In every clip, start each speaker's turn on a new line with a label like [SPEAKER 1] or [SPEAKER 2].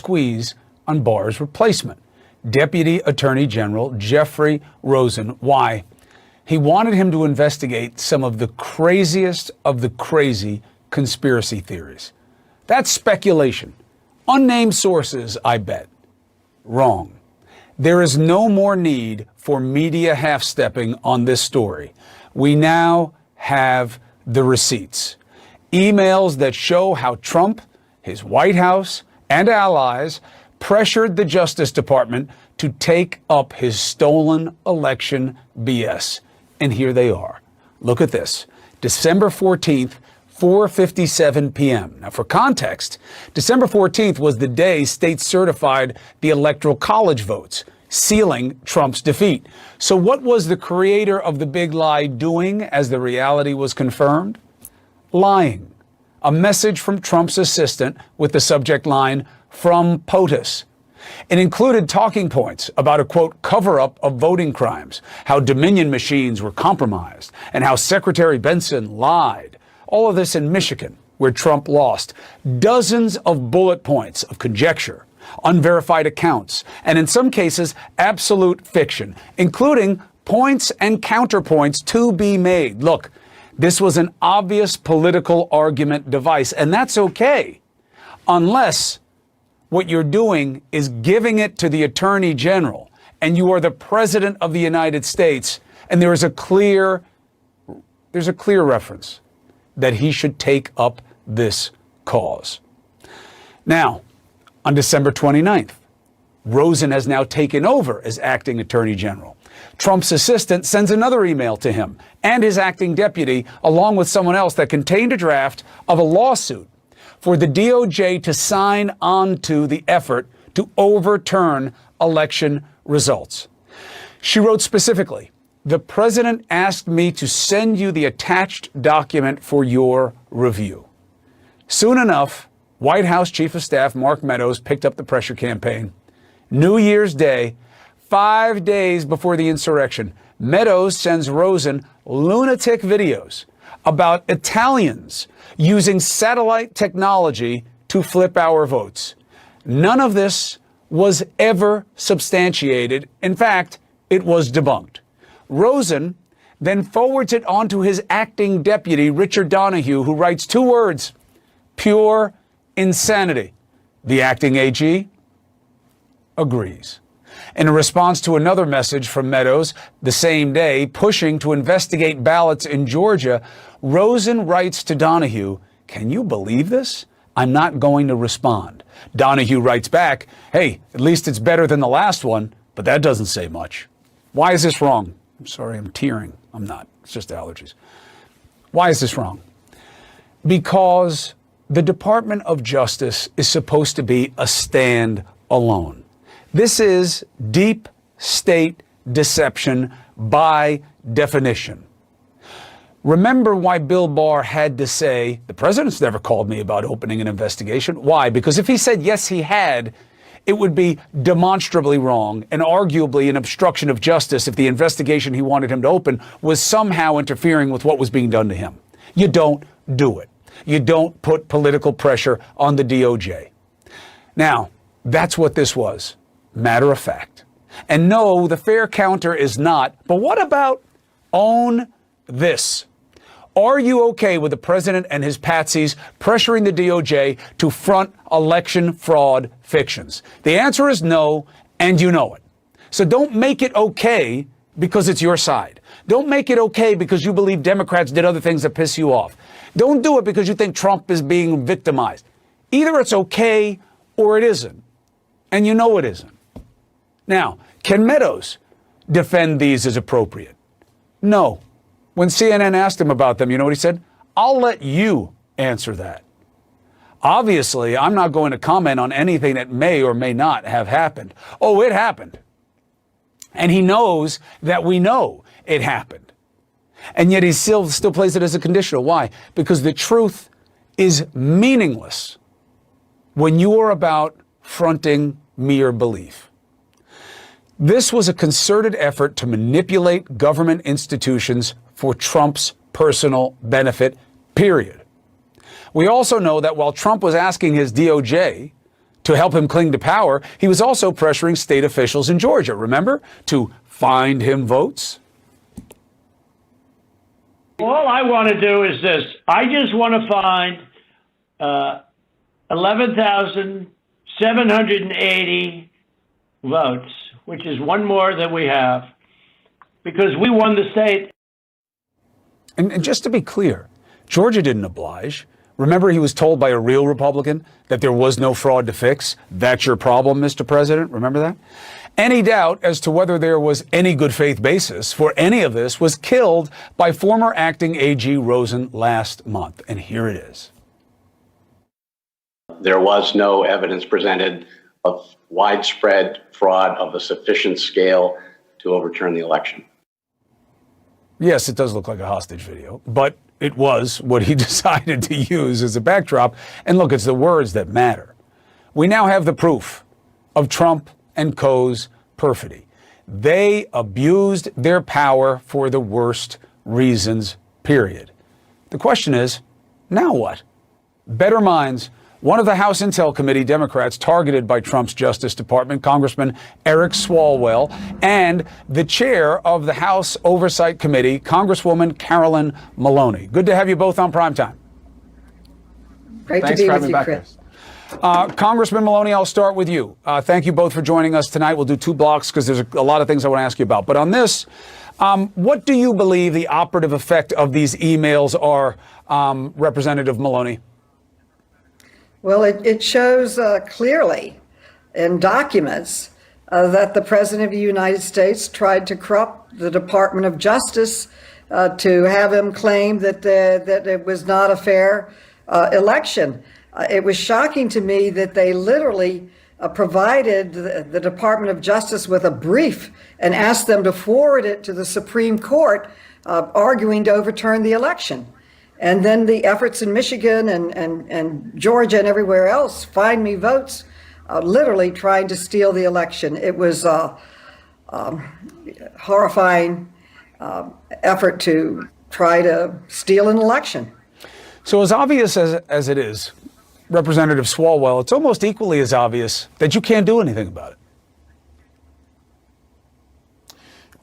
[SPEAKER 1] squeeze on Barr's replacement, Deputy Attorney General Jeffrey Rosen. Why? He wanted him to investigate some of the craziest of the crazy conspiracy theories. That's speculation. Unnamed sources, I bet. Wrong. There is no more need for media half-stepping on this story. We now have the receipts. Emails that show how Trump, his White House, and allies pressured the Justice Department to take up his stolen election BS. And here they are. Look at this. December 14th, 4:57 p.m. Now, for context, December 14th was the day states certified the Electoral College votes, sealing Trump's defeat. So what was the creator of the big lie doing as the reality was confirmed? Lying. A message from Trump's assistant with the subject line, "From POTUS." It included talking points about a, quote, cover-up of voting crimes, how Dominion machines were compromised, and how Secretary Benson lied. All of this in Michigan, where Trump lost. Dozens of bullet points of conjecture, unverified accounts, and in some cases, absolute fiction, including points and counterpoints to be made. Look, this was an obvious political argument device, and that's okay, unless what you're doing is giving it to the Attorney General, and you are the President of the United States, and there's a clear reference that he should take up this cause. Now, on December 29th, Rosen has now taken over as acting Attorney General. Trump's assistant sends another email to him and his acting deputy, along with someone else, that contained a draft of a lawsuit for the DOJ to sign on to the effort to overturn election results. She wrote specifically, "The president asked me to send you the attached document for your review." Soon enough, White House Chief of Staff Mark Meadows picked up the pressure campaign. New Year's Day, 5 days before the insurrection, Meadows sends Rosen lunatic videos about Italians using satellite technology to flip our votes. None of this was ever substantiated. In fact, it was debunked. Rosen then forwards it on to his acting deputy, Richard Donahue, who writes 2 words, "Pure insanity." The acting AG agrees. In a response to another message from Meadows the same day, pushing to investigate ballots in Georgia, Rosen writes to Donahue, "Can you believe this? I'm not going to respond." Donahue writes back, "Hey, at least it's better than the last one, but that doesn't say much." Why is this wrong? I'm sorry, I'm tearing. I'm not. It's just allergies. Why is this wrong? Because the Department of Justice is supposed to be a stand alone. This is deep state deception by definition. Remember why Bill Barr had to say, "The president's never called me about opening an investigation." Why? Because if he said yes, he had, it would be demonstrably wrong and arguably an obstruction of justice if the investigation he wanted him to open was somehow interfering with what was being done to him. You don't do it. You don't put political pressure on the DOJ. Now, that's what this was. Matter of fact. And no, the fair counter is not, but what about own this? Are you okay with the president and his patsies pressuring the DOJ to front election fraud fictions? The answer is no, and you know it. So don't make it okay because it's your side. Don't make it okay because you believe Democrats did other things that piss you off. Don't do it because you think Trump is being victimized. Either it's okay or it isn't. And you know it isn't. Now, can Meadows defend these as appropriate? No. When CNN asked him about them, you know what he said? "I'll let you answer that." Obviously, I'm not going to comment on anything that may or may not have happened. Oh, it happened. And he knows that we know it happened. And yet he still plays it as a conditional. Why? Because the truth is meaningless when you are about fronting mere belief. This was a concerted effort to manipulate government institutions for Trump's personal benefit, period. We also know that while Trump was asking his DOJ To help him cling to power, he was also pressuring state officials in Georgia, remember, to find him votes.
[SPEAKER 2] All I want to do is this. I just want to find 11,780 votes, which is one more than we have, because we won the state.
[SPEAKER 1] And just to be clear, Georgia didn't oblige. Remember, he was told by a real Republican that there was no fraud to fix. That's your problem, Mr. President. Remember that? Any doubt as to whether there was any good faith basis for any of this was killed by former acting AG Rosen last month. And here it is.
[SPEAKER 3] There was no evidence presented of widespread fraud of a sufficient scale to overturn the election.
[SPEAKER 1] Yes, it does look like a hostage video, but it was what he decided to use as a backdrop. And look, it's the words that matter. We now have the proof of Trump and co.'s perfidy. They abused their power for the worst reasons, period. The question is, now what? Better minds. One of the House Intel Committee Democrats targeted by Trump's Justice Department, Congressman Eric Swalwell, and the chair of the House Oversight Committee, Congresswoman Carolyn Maloney. Good to have you both on Primetime.
[SPEAKER 4] Great to be with you, Chris.
[SPEAKER 1] Congressman Maloney, I'll start with you. Thank you both for joining us tonight. We'll do two blocks because there's a lot of things I want to ask you about. But on this, what do you believe the operative effect of these emails are, Representative Maloney?
[SPEAKER 4] Well, it shows clearly in documents that the President of the United States tried to corrupt the Department of Justice to have him claim that it was not a fair election. It was shocking to me that they literally provided the Department of Justice with a brief and asked them to forward it to the Supreme Court, arguing to overturn the election. And then the efforts in Michigan and Georgia and everywhere else, find me votes, literally trying to steal the election. It was a horrifying effort to try to steal an election.
[SPEAKER 1] So as obvious as it is, Representative Swalwell, it's almost equally as obvious that you can't do anything about it.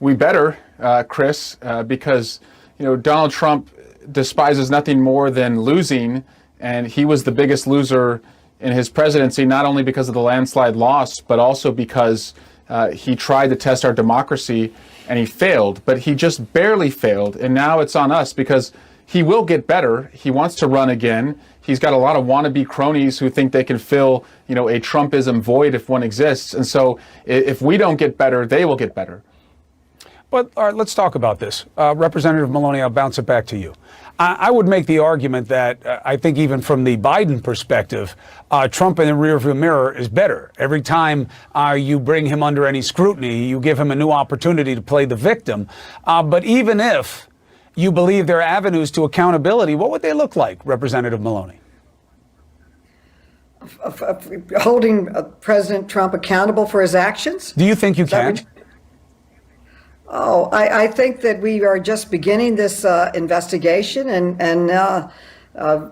[SPEAKER 5] We better, Chris, because Donald Trump despises nothing more than losing, and he was the biggest loser in his presidency, not only because of the landslide loss, but also because he tried to test our democracy and he failed, but he just barely failed. And now it's on us because he will get better. He wants to run again. He's got a lot of wannabe cronies who think they can fill, a Trumpism void if one exists. And so if we don't get better, they will get better.
[SPEAKER 1] But all right, let's talk about this. Representative Maloney, I'll bounce it back to you. I would make the argument that I think even from the Biden perspective, Trump in the rearview mirror is better. Every time you bring him under any scrutiny, you give him a new opportunity to play the victim. But even if you believe there are avenues to accountability, what would they look like, Representative Maloney?
[SPEAKER 4] Holding President Trump accountable for his actions?
[SPEAKER 1] Do you think you can?
[SPEAKER 4] Oh, I think that we are just beginning this investigation, and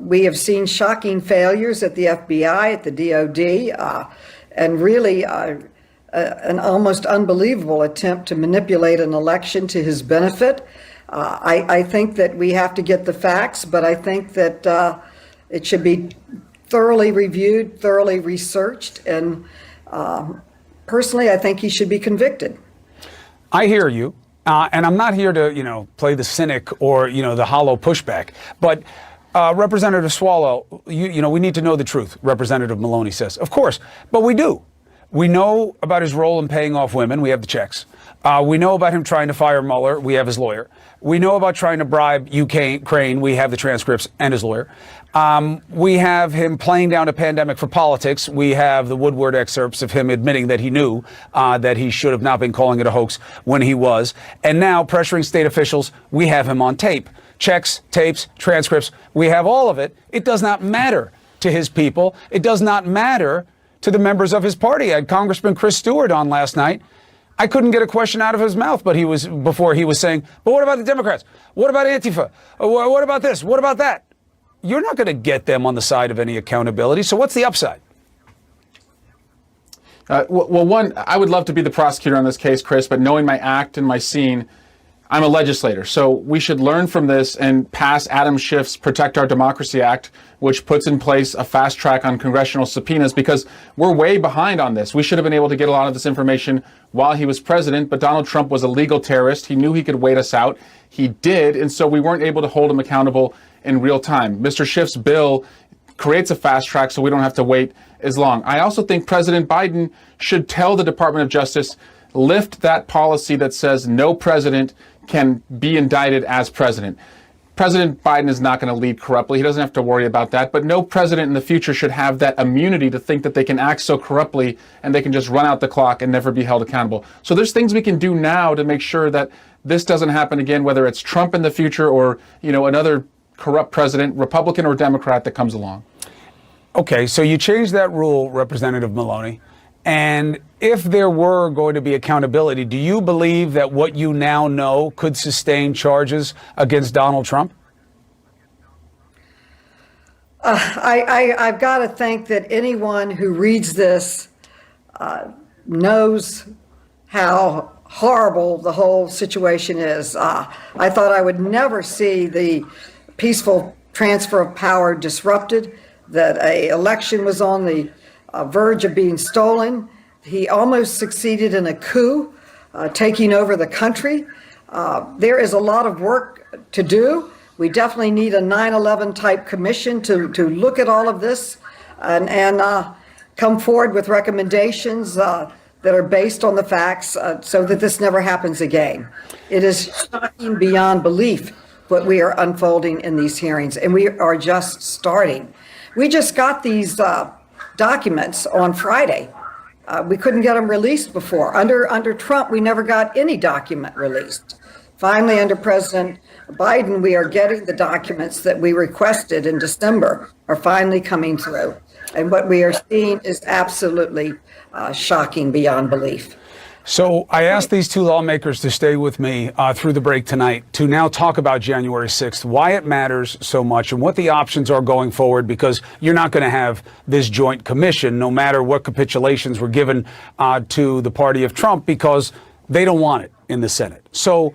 [SPEAKER 4] we have seen shocking failures at the FBI, at the DOD, and really an almost unbelievable attempt to manipulate an election to his benefit. I think that we have to get the facts, but I think that it should be thoroughly reviewed, thoroughly researched, and personally, I think he should be convicted.
[SPEAKER 1] I hear you, and I'm not here to, play the cynic or, the hollow pushback. But Representative Swalwell, we need to know the truth, Representative Maloney says. Of course, but we do. We know about his role in paying off women. We have the checks. We know about him trying to fire Mueller. We have his lawyer. We know about trying to bribe Ukraine. We have the transcripts and his lawyer. We have him playing down a pandemic for politics. We have the Woodward excerpts of him admitting that he knew that he should have not been calling it a hoax when he was. And now pressuring state officials. We have him on tape. Checks, tapes, transcripts. We have all of it. It does not matter to his people. It does not matter to the members of his party. I had Congressman Chris Stewart on last night. I couldn't get a question out of his mouth, but he was saying, but what about the Democrats? What about Antifa? What about this? What about that? You're not going to get them on the side of any accountability. So what's the upside?
[SPEAKER 5] Well, one, I would love to be the prosecutor on this case, Chris, but knowing my act and my scene, I'm a legislator. So we should learn from this and pass Adam Schiff's Protect Our Democracy Act, which puts in place a fast track on congressional subpoenas, because we're way behind on this. We should have been able to get a lot of this information while he was president, but Donald Trump was a legal terrorist. He knew he could wait us out. He did, and so we weren't able to hold him accountable in real time. Mr. Schiff's bill creates a fast track so we don't have to wait as long. I also think President Biden should tell the Department of Justice, lift that policy that says no president can be indicted as president. President Biden is not going to lead corruptly. He doesn't have to worry about that. But no president in the future should have that immunity to think that they can act so corruptly and they can just run out the clock and never be held accountable. So there's things we can do now to make sure that this doesn't happen again, whether it's Trump in the future or, another corrupt president, Republican or Democrat, that comes along.
[SPEAKER 1] Okay, so you changed that rule, Representative Maloney. And if there were going to be accountability, do you believe that what you now know could sustain charges against Donald Trump?
[SPEAKER 4] I've got to think that anyone who reads this knows how horrible the whole situation is. I thought I would never see the peaceful transfer of power disrupted, that an election was on the verge of being stolen. He almost succeeded in a coup, taking over the country. There is a lot of work to do. We definitely need a 9/11 type commission to look at all of this and come forward with recommendations that are based on the facts so that this never happens again. It is shocking beyond belief what we are unfolding in these hearings, and we are just starting. We just got these documents on Friday. We couldn't get them released before. Under Trump, we never got any document released. Finally, under President Biden, we are getting the documents that we requested in December are finally coming through. And what we are seeing is absolutely shocking beyond belief.
[SPEAKER 1] So I asked these two lawmakers to stay with me through the break tonight to now talk about January 6th, why it matters so much and what the options are going forward, because you're not going to have this joint commission no matter what capitulations were given to the party of Trump, because they don't want it in the Senate. So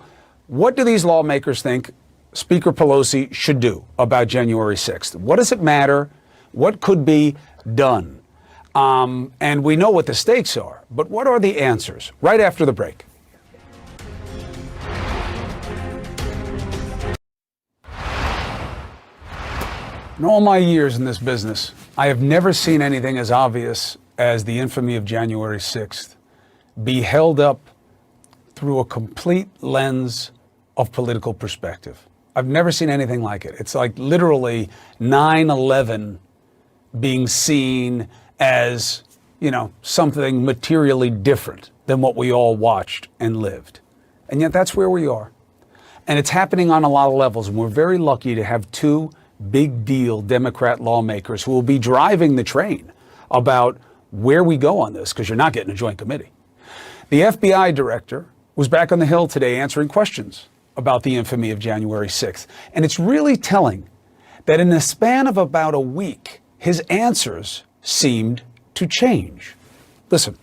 [SPEAKER 1] what do these lawmakers think Speaker Pelosi should do about January 6th? What does it matter? What could be done? And we know what the stakes are, but what are the answers? Right after the break. In all my years in this business, I have never seen anything as obvious as the infamy of January 6th be held up through a complete lens of political perspective. I've never seen anything like it. It's like literally 9/11 being seen as, something materially different than what we all watched and lived. And yet that's where we are. And it's happening on a lot of levels. And we're very lucky to have two big deal Democrat lawmakers who will be driving the train about where we go on this, because you're not getting a joint committee. The FBI director was back on the Hill today answering questions about the infamy of January 6th. And it's really telling that in the span of about a week, his answers seemed to change. Listen.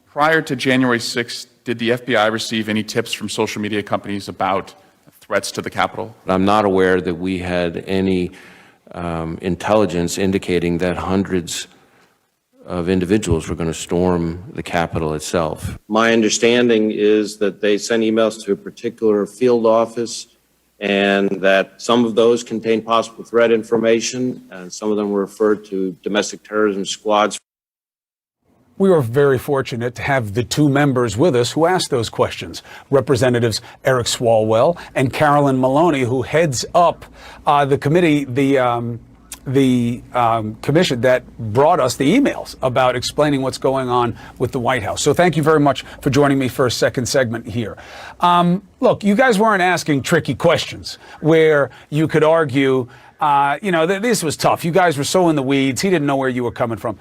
[SPEAKER 5] Prior to January 6th, did the FBI receive any tips from social media companies about threats to the Capitol?
[SPEAKER 6] I'm not aware that we had any intelligence indicating that hundreds of individuals were going to storm the Capitol itself. My understanding is that they sent emails to a particular field office, and that some of those contained possible threat information, and some of them were referred to domestic terrorism squads.
[SPEAKER 1] We were very fortunate to have the two members with us who asked those questions, Representatives Eric Swalwell and Carolyn Maloney, who heads up the committee, the commission that brought us the emails about explaining what's going on with the White House. So thank you very much for joining me for a second segment here. Look, you guys weren't asking tricky questions where you could argue, this was tough. You guys were so in the weeds. He didn't know where you were coming from.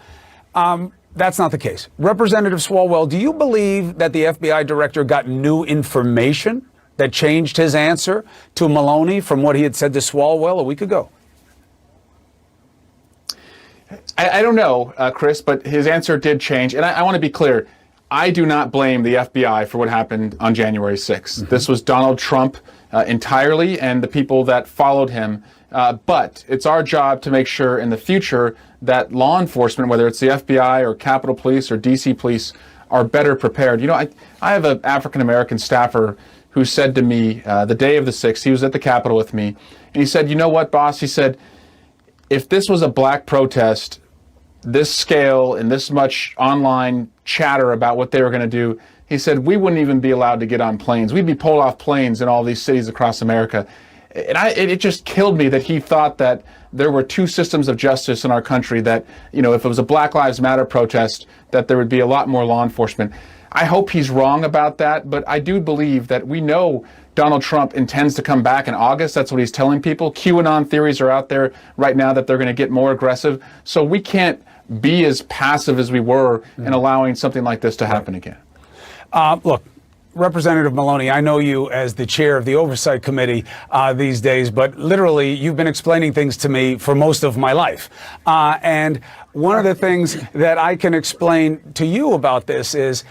[SPEAKER 1] That's not the case. Representative Swalwell, do you believe that the FBI director got new information that changed his answer to Maloney from what he had said to Swalwell a week ago?
[SPEAKER 5] I don't know, Chris, but his answer did change. And I want to be clear. I do not blame the FBI for what happened on January 6th. This was Donald Trump entirely and the people that followed him. But it's our job to make sure in the future that law enforcement, whether it's the FBI or Capitol Police or DC Police, are better prepared. You know, I have an African-American staffer who said to me the day of the 6th, he was at the Capitol with me, and he said, you know what, boss? He said, if this was a black protest, this scale and this much online chatter about what they were going to do, he said, we wouldn't even be allowed to get on planes. We'd be pulled off planes in all these cities across America. And it just killed me that he thought that there were two systems of justice in our country, that, you know, if it was a Black Lives Matter protest, that there would be a lot more law enforcement. I hope he's wrong about that, but I do believe that we know Donald Trump intends to come back in August. That's what he's telling people. QAnon theories are out there right now that they're going to get more aggressive. So we can't be as passive as we were in allowing something like this to happen again.
[SPEAKER 1] Look, Representative Maloney, I know you as the chair of the Oversight Committee these days, but literally you've been explaining things to me for most of my life. And one of the things that I can explain to you about this is,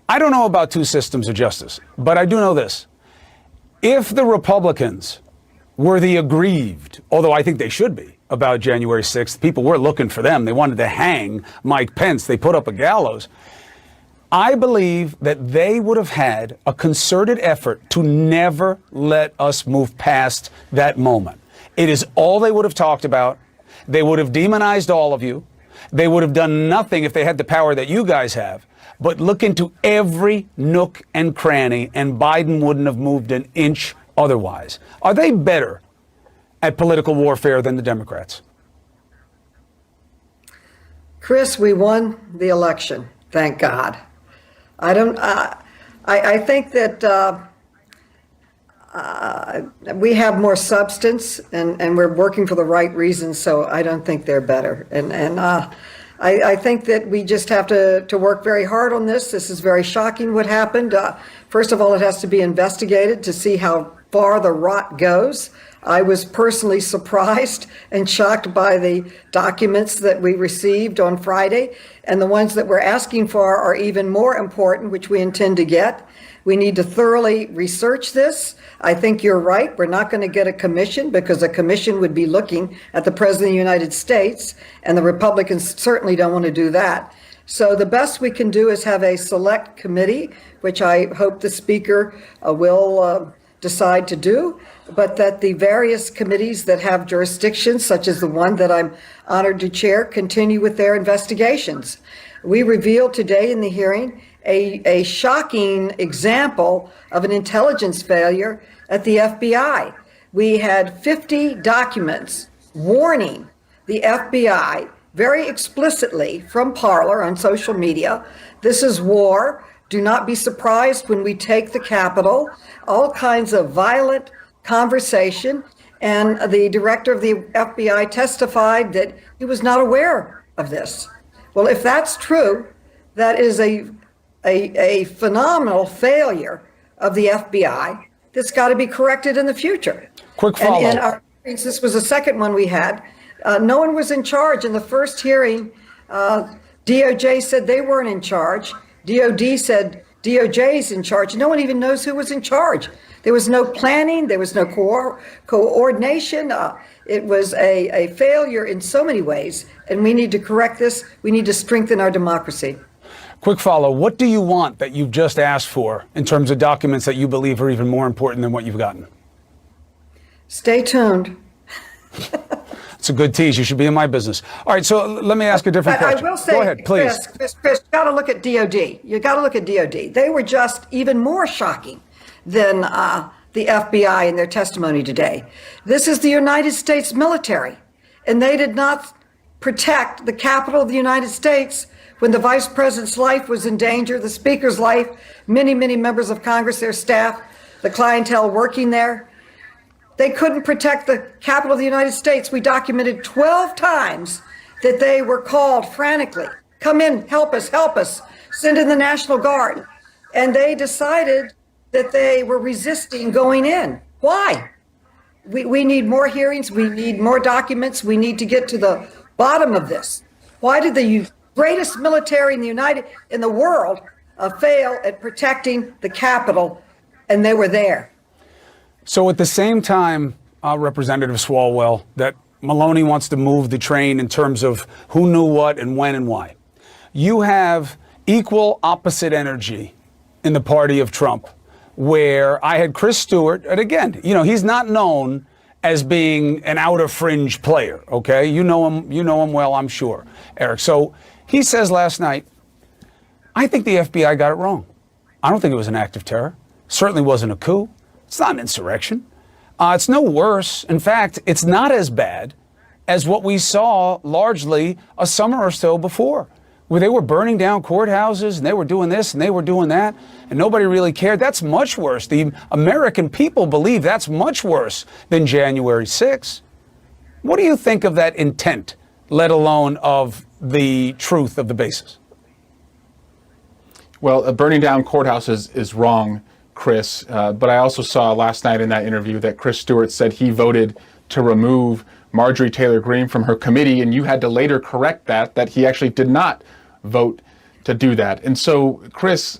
[SPEAKER 1] I don't know about two systems of justice, but I do know this. If the Republicans were the aggrieved, although I think they should be, about January 6th, people were looking for them. They wanted to hang Mike Pence. They put up a gallows. I believe that they would have had a concerted effort to never let us move past that moment. It is all they would have talked about. They would have demonized all of you. They would have done nothing if they had the power that you guys have, but look into every nook and cranny, and Biden wouldn't have moved an inch otherwise. Are they better at political warfare than the Democrats?
[SPEAKER 4] Chris, we won the election, thank God. I think that we have more substance, and we're working for the right reasons, so I don't think they're better. And I think that we just have to work very hard on this. This is very shocking what happened. First of all, it has to be investigated to see how far the rot goes. I was personally surprised and shocked by the documents that we received on Friday, and the ones that we're asking for are even more important, which we intend to get. We need to thoroughly research this. I think you're right. We're not going to get a commission, because a commission would be looking at the President of the United States, and the Republicans certainly don't want to do that. So the best we can do is have a select committee, which I hope the Speaker will decide to do, but that the various committees that have jurisdictions, such as the one that I'm honored to chair, continue with their investigations. We revealed today in the hearing a shocking example of an intelligence failure at the FBI. We had 50 documents warning the FBI very explicitly from Parler on social media, this is war. Do not be surprised when we take the Capitol. All kinds of violent conversation. And the director of the FBI testified that he was not aware of this. Well, if that's true, that is a phenomenal failure of the FBI that's got to be corrected in the future.
[SPEAKER 1] Quick follow-up.
[SPEAKER 4] And in our hearings, this was the second one we had. No one was in charge. In the first hearing, DOJ said they weren't in charge. DOD said DOJ's in charge. No one even knows who was in charge. There was no planning. There was no coordination. It was a failure in so many ways, and we need to correct this. We need to strengthen our democracy.
[SPEAKER 1] Quick follow. What do you want that you've just asked for in terms of documents that you believe are even more important than what you've gotten?
[SPEAKER 4] Stay tuned.
[SPEAKER 1] It's a good tease. You should be in my business. All right, so let me ask a different question.
[SPEAKER 4] I will say,
[SPEAKER 1] go ahead, please.
[SPEAKER 4] Chris, you got to look at DOD. You got to look at DOD. They were just even more shocking than the FBI in their testimony today. This is the United States military, and they did not protect the Capitol of the United States when the Vice President's life was in danger, the Speaker's life, many, many members of Congress, their staff, the clientele working there. They couldn't protect the Capitol of the United States. We documented 12 times that they were called frantically. Come in, help us, send in the National Guard. And they decided that they were resisting going in. Why? We need more hearings. We need more documents. We need to get to the bottom of this. Why did the greatest military in the world fail at protecting the Capitol, and they were there?
[SPEAKER 1] So at the same time, Representative Swalwell, that Maloney wants to move the train in terms of who knew what and when and why, you have equal opposite energy in the party of Trump, where I had Chris Stewart, and again, he's not known as being an outer fringe player, okay? You know him well, I'm sure, Eric. So he says last night, I think the FBI got it wrong. I don't think it was an act of terror. Certainly wasn't a coup. It's not an insurrection. It's no worse. In fact, it's not as bad as what we saw largely a summer or so before, where they were burning down courthouses and they were doing this and they were doing that, and nobody really cared. That's much worse. The American people believe that's much worse than January 6th. What do you think of that intent, let alone of the truth of the basis?
[SPEAKER 5] Well, burning down courthouses is wrong, Chris. But I also saw last night in that interview that Chris Stewart said he voted to remove Marjorie Taylor Greene from her committee, and you had to later correct that he actually did not vote to do that. And so, Chris,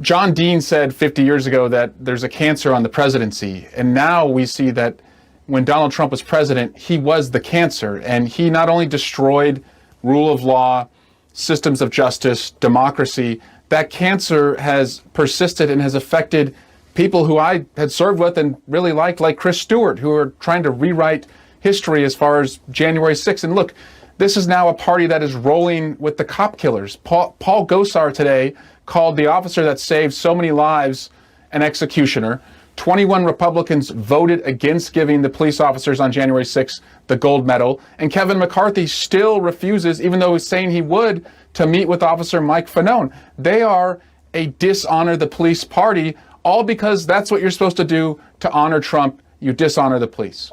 [SPEAKER 5] John Dean said 50 years ago that there's a cancer on the presidency, and now we see that when Donald Trump was president, he was the cancer, and he not only destroyed rule of law, systems of justice, democracy, that cancer has persisted and has affected people who I had served with and really liked, like Chris Stewart, who are trying to rewrite history as far as January 6th. And look, this is now a party that is rolling with the cop killers. Paul Gosar today called the officer that saved so many lives an executioner. 21 Republicans voted against giving the police officers on January 6th the gold medal. And Kevin McCarthy still refuses, even though he's saying he would, to meet with Officer Mike Fanone. They are a dishonor the police party, all because that's what you're supposed to do to honor Trump. You dishonor the police.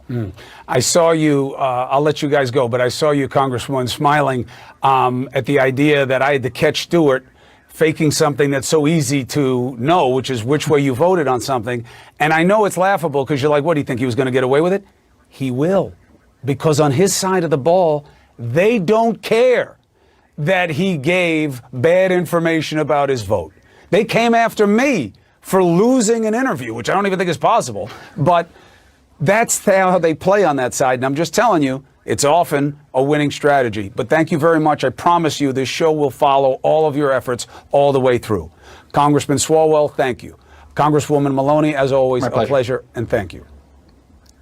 [SPEAKER 1] I saw you, I'll let you guys go, but I saw you, Congresswoman, smiling at the idea that I had to catch Stewart faking something that's so easy to know, which is which way you voted on something. And I know it's laughable because you're like, what, do you think he was going to get away with it? He will. Because on his side of the ball, they don't care that he gave bad information about his vote. They came after me for losing an interview, which I don't even think is possible. But that's how they play on that side. And I'm just telling you, it's often a winning strategy. But thank you very much. I promise you this show will follow all of your efforts all the way through. Congressman Swalwell, thank you. Congresswoman Maloney, as always, a pleasure, and thank you.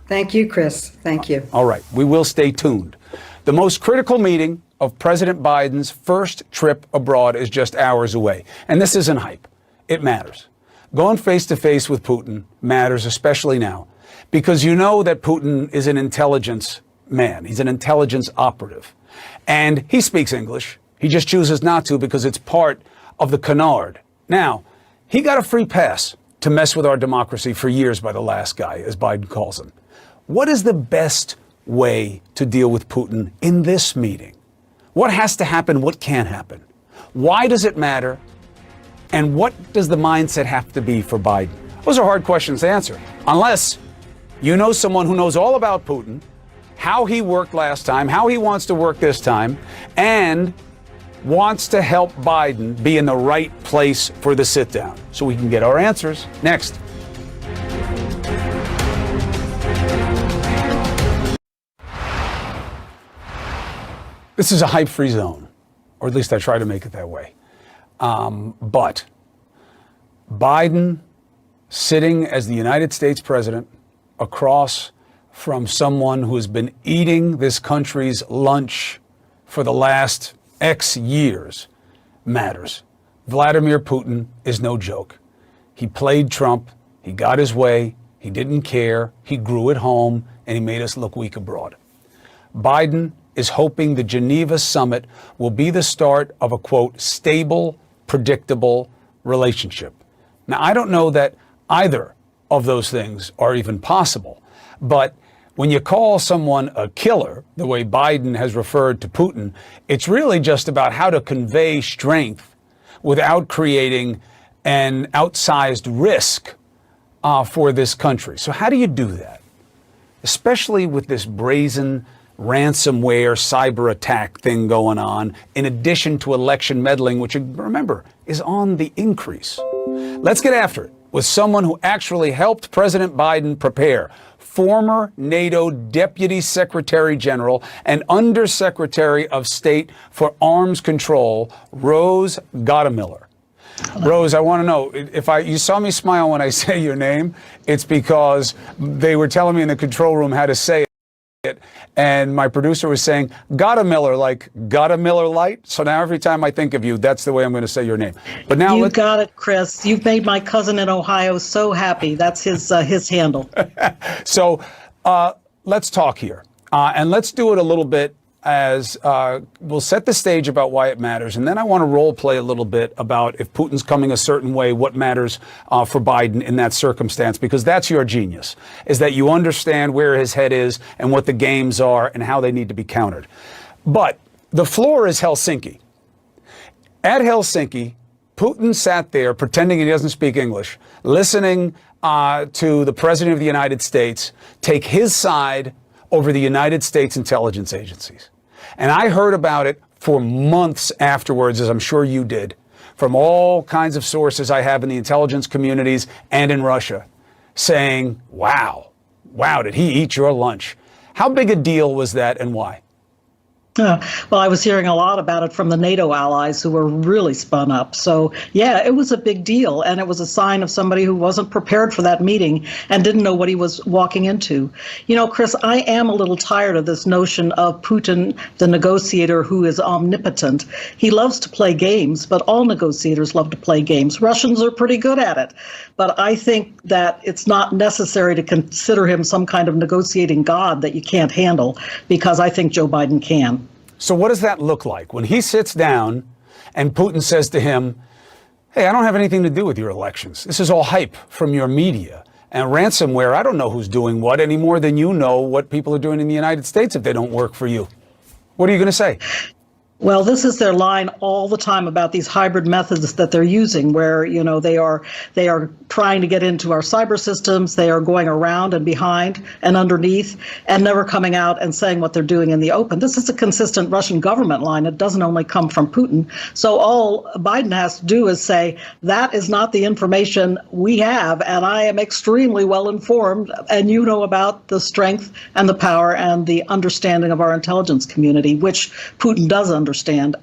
[SPEAKER 4] Thank you, Chris. Thank you.
[SPEAKER 1] All right, we will stay tuned. The most critical meeting of President Biden's first trip abroad is just hours away. And this isn't hype. It matters. Going face-to-face with Putin matters, especially now, because you know that Putin is an intelligence man. He's an intelligence operative. And he speaks English. He just chooses not to because it's part of the canard. Now, he got a free pass to mess with our democracy for years by the last guy, as Biden calls him. What is the best way to deal with Putin in this meeting? What has to happen? What can't happen? Why does it matter? And what does the mindset have to be for Biden? Those are hard questions to answer, unless you know someone who knows all about Putin, how he worked last time, how he wants to work this time, and wants to help Biden be in the right place for the sit-down. So we can get our answers next. This is a hype-free zone, or at least I try to make it that way. But Biden sitting as the United States president across from someone who has been eating this country's lunch for the last X years matters. Vladimir Putin is no joke. He played Trump. He got his way. He didn't care. He grew at home, and he made us look weak abroad. Biden is hoping the Geneva summit will be the start of a, quote, stable, predictable relationship. Now, I don't know that either of those things are even possible, but when you call someone a killer, the way Biden has referred to Putin, it's really just about how to convey strength without creating an outsized risk for this country. So how do you do that? Especially with this brazen ransomware cyber attack thing going on, in addition to election meddling, which, remember, is on the increase. Let's get after it with someone who actually helped President Biden prepare. Former NATO Deputy Secretary General and Undersecretary of State for Arms Control, Rose Gottemiller. Rose, I want to know, you saw me smile when I say your name, it's because they were telling me in the control room how to say it. And my producer was saying, Gottemiller, like Gottemiller Light. So now every time I think of you, that's the way I'm going to say your name. But now
[SPEAKER 7] you got it, Chris. You've made my cousin in Ohio so happy. That's his handle.
[SPEAKER 1] So let's talk here. And let's do it a little bit as we'll set the stage about why it matters. And then I want to role play a little bit about if Putin's coming a certain way, what matters for Biden in that circumstance, because that's your genius, is that you understand where his head is and what the games are and how they need to be countered. But the floor is Helsinki. At Helsinki, Putin sat there pretending he doesn't speak English, listening to the president of the United States take his side over the United States intelligence agencies. And I heard about it for months afterwards, as I'm sure you did, from all kinds of sources I have in the intelligence communities and in Russia, saying, wow, did he eat your lunch? How big a deal was that and why?
[SPEAKER 7] Well, I was hearing a lot about it from the NATO allies who were really spun up. So, yeah, it was a big deal. And it was a sign of somebody who wasn't prepared for that meeting and didn't know what he was walking into. You know, Chris, I am a little tired of this notion of Putin, the negotiator who is omnipotent. He loves to play games, but all negotiators love to play games. Russians are pretty good at it. But I think that it's not necessary to consider him some kind of negotiating god that you can't handle, because I think Joe Biden can.
[SPEAKER 1] So what does that look like when he sits down and Putin says to him, hey, I don't have anything to do with your elections. This is all hype from your media. And ransomware, I don't know who's doing what any more than you know what people are doing in the United States if they don't work for you. What are you going to say?
[SPEAKER 7] Well, this is their line all the time about these hybrid methods that they're using, where, you know, they are trying to get into our cyber systems. They are going around and behind and underneath and never coming out and saying what they're doing in the open. This is a consistent Russian government line. It doesn't only come from Putin. So all Biden has to do is say, that is not the information we have, and I am extremely well informed, and you know about the strength and the power and the understanding of our intelligence community, which Putin does understand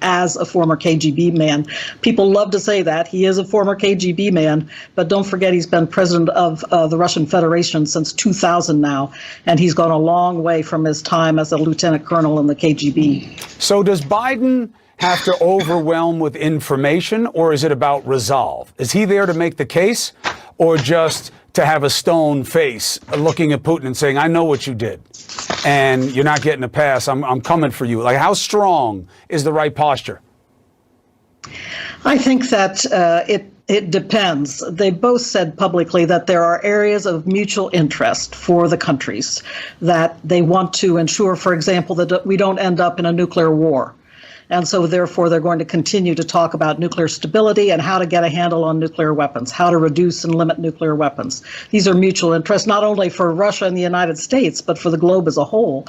[SPEAKER 7] as a former KGB man. People love to say that. He is a former KGB man, but don't forget he's been president of the Russian Federation since 2000 now, and he's gone a long way from his time as a lieutenant colonel in the KGB.
[SPEAKER 1] So does Biden have to overwhelm with information, or is it about resolve? Is he there to make the case, or just to have a stone face looking at Putin and saying, I know what you did, and you're not getting a pass. I'm coming for you. Like, how strong is the right posture?
[SPEAKER 7] I think that it depends. They both said publicly that there are areas of mutual interest for the countries, that they want to ensure, for example, that we don't end up in a nuclear war. And so, therefore, they're going to continue to talk about nuclear stability and how to get a handle on nuclear weapons, how to reduce and limit nuclear weapons. These are mutual interests, not only for Russia and the United States, but for the globe as a whole.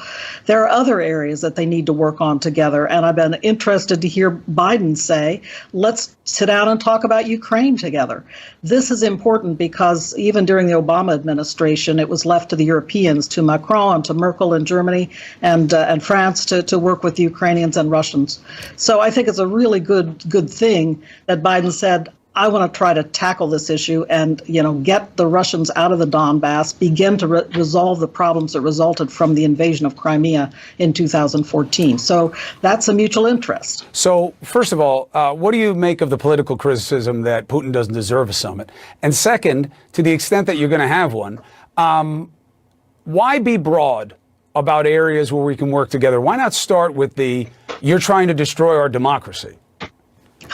[SPEAKER 7] There are other areas that they need to work on together. And I've been interested to hear Biden say, let's sit down and talk about Ukraine together. This is important because even during the Obama administration, it was left to the Europeans, to Macron, to Merkel in Germany, and France to work with the Ukrainians and Russians. So I think it's a really good thing that Biden said, I want to try to tackle this issue and, you know, get the Russians out of the Donbass, begin to resolve the problems that resulted from the invasion of Crimea in 2014. So that's a mutual interest.
[SPEAKER 1] So, first of all, what do you make of the political criticism that Putin doesn't deserve a summit? And second, to the extent that you're going to have one, why be broad about areas where we can work together? Why not start with you're trying to destroy our democracy?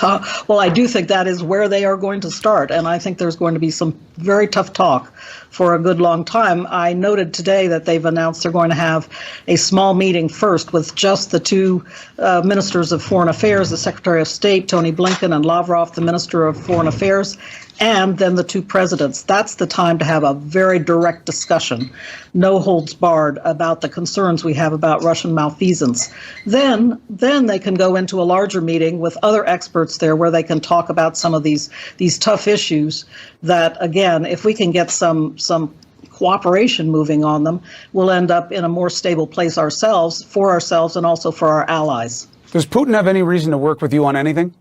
[SPEAKER 7] Well, I do think that is where they are going to start, and I think there's going to be some very tough talk for a good long time. I noted today that they've announced they're going to have a small meeting first with just the two ministers of foreign affairs, the Secretary of State, Tony Blinken, and Lavrov, the Minister of Foreign Affairs, and then the two presidents. That's the time to have a very direct discussion, no holds barred, about the concerns we have about Russian malfeasance. Then they can go into a larger meeting with other experts there where they can talk about some of these tough issues that, again, if we can get some cooperation moving on them, we'll end up in a more stable place ourselves and also for our allies.
[SPEAKER 1] Does Putin have any reason to work with you on anything?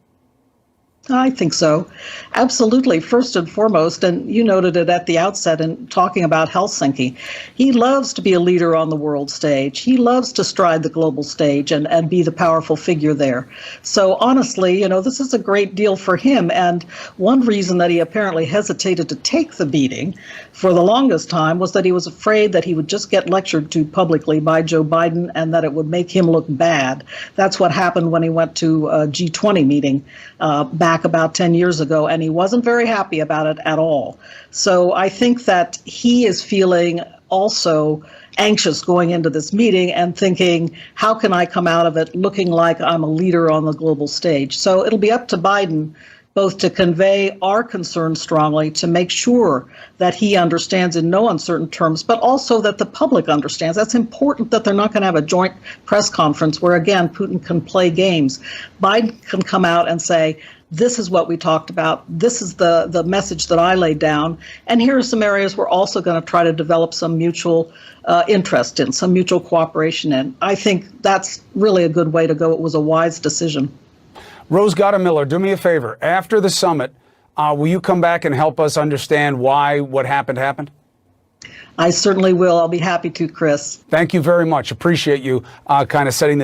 [SPEAKER 7] I think so. Absolutely. First and foremost, and you noted it at the outset in talking about Helsinki, he loves to be a leader on the world stage. He loves to stride the global stage and be the powerful figure there. So honestly, this is a great deal for him. And one reason that he apparently hesitated to take the beating for the longest time was that he was afraid that he would just get lectured to publicly by Joe Biden and that it would make him look bad. That's what happened when he went to a G20 meeting back about 10 years ago, and he wasn't very happy about it at all. So I think that he is feeling also anxious going into this meeting and thinking, how can I come out of it looking like I'm a leader on the global stage? So it'll be up to Biden both to convey our concerns strongly, to make sure that he understands in no uncertain terms, but also that the public understands. That's important, that they're not going to have a joint press conference where, again, Putin can play games. Biden can come out and say, this is what we talked about. This is the message that I laid down. And here are some areas we're also going to try to develop some mutual interest in, some mutual cooperation in. I think that's really a good way to go. It was a wise decision.
[SPEAKER 1] Rose Gottemiller, do me a favor. After the summit, will you come back and help us understand why what happened?
[SPEAKER 7] I certainly will. I'll be happy to, Chris.
[SPEAKER 1] Thank you very much. Appreciate you kind of setting the